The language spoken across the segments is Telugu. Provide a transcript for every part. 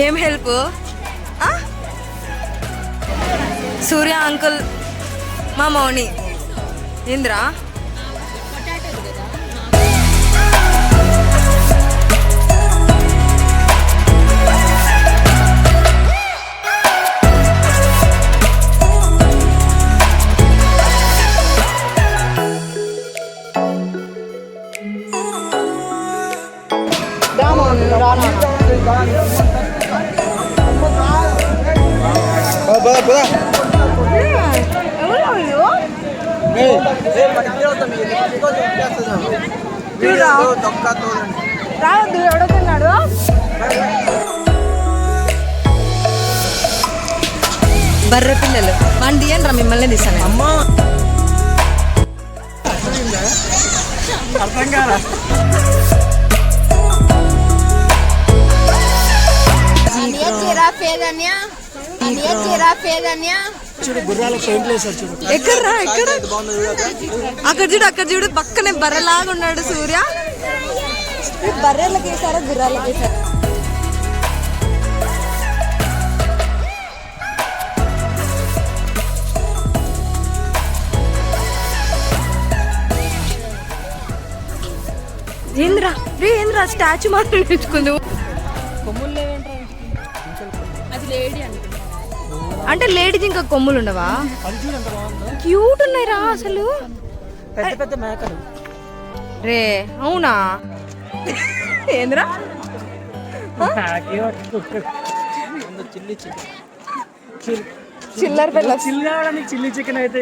ఏం హెల్ప్? సూర్య అంకుల్ మా మౌని ఏంద్రా రావద్దు ఎవడుతున్నాడు. బర్రె పిల్లలు వండి అని రా మిమ్మల్ని తీసాను. అమ్మా అర్థం కాదా? ఎక్కడ అక్కడ చూడు, అక్కడ చూడు, పక్కనే బర్రెలాగా ఉన్నాడు సూర్య. బర్రెలకు వేసారా గుర్రాలకు వేసారా? ఏంద్రా స్టాచ్యూ మాత్రం నేర్చుకుంది. అంటే లేడీస్ ఇంకా కొమ్ములు ఉండవా? క్యూట్ ఉన్నాయి రా అసలు. పెద్ద పెద్ద మేకలు రే. అవునా? ఏంద్రా చిల్లర పిల్ల చిల్లీ చికెన్ అయితే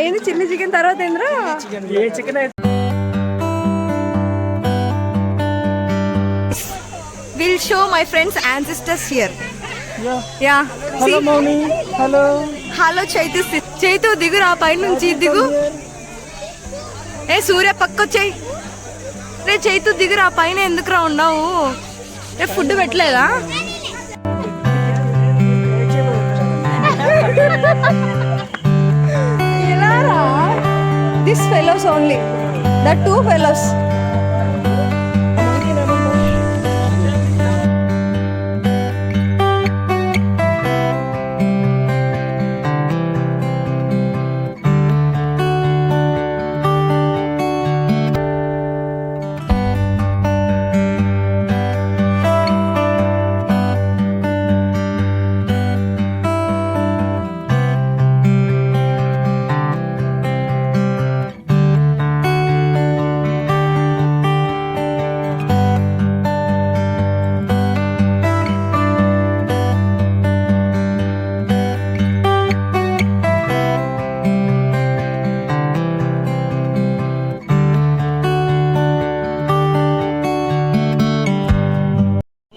ఏంది చిల్లీ చికెన్ తర్వాత ఏంద్రా ఏ చికెన్ అయితే. Will show my friends ancestors here. Yeah. Hello Moni. Hello. Hello Chaitu దిగురా పై నుంచి దిగు. ఏ సూర్య పక్కొచ్చేయి. రే చైతు దిగురా పైన ఎందుకురా ఉన్నావు? రే ఫుడ్ పెట్టలేదా? ఎలా రా? This fellows only. The two fellows.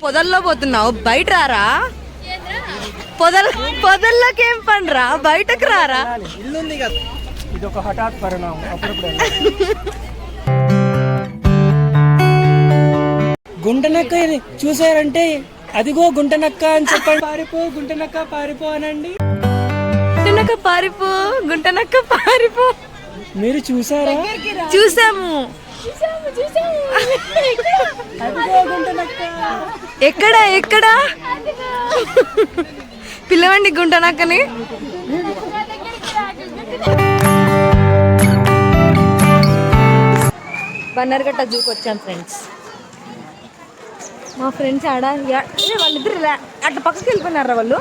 పొదల్లో పోతున్నావు, బయట రారా? పొదల్లోకి ఏం పనిరా, బయటకు రారా? ఇల్లుంది కదా, ఇది ఒక హఠాత్ పరిణామం. అప్పుడప్పుడు గుంటనక్క చూసారంటే అదిగో గుంటనక్క అని చెప్పండి. పారిపో గుంటనక్క పారిపో అనండి. గుంటనక్క పారిపో, గుంటనక్క పారిపో. మీరు చూసారా? చూసాము. ఎక్కడ ఎక్కడ పిల్లవండి గుంటనక్కని. బన్నర్గట్ట జూకి వచ్చాం ఫ్రెండ్స్. మా ఫ్రెండ్స్ ఆడ వాళ్ళిద్దరు అట్లా పక్కకి వెళ్ళిపోయినారా వాళ్ళు.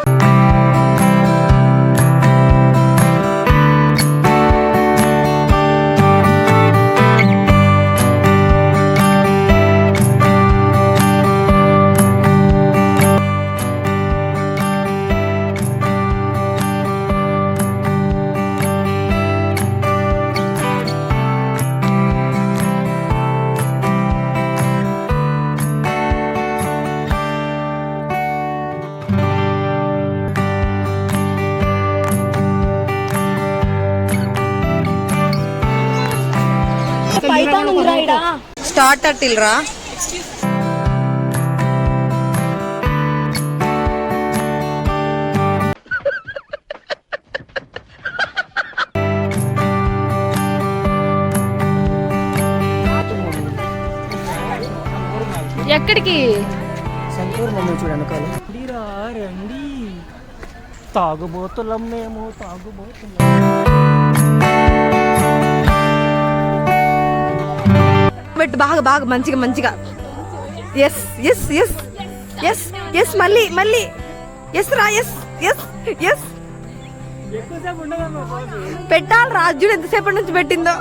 స్టార్ట్ అట్టిల్రా. ఎక్కడికి? మమ్మీ చూడు వెనకాల. రండి తాగుబోతులం మేము తాగుబోతులం. బట్ బాగా బాగా మంచిగా మంచిగా. Yes yes yes yes yes మళ్ళీ మళ్ళీ ఎస్ రా ఎస్ ఎస్ ఎస్ ఎక్కువసేపు ఉండదమ్మా పెట్టాలి. రాజుడు ఎంతసేపటి నుంచి పెట్టిందో.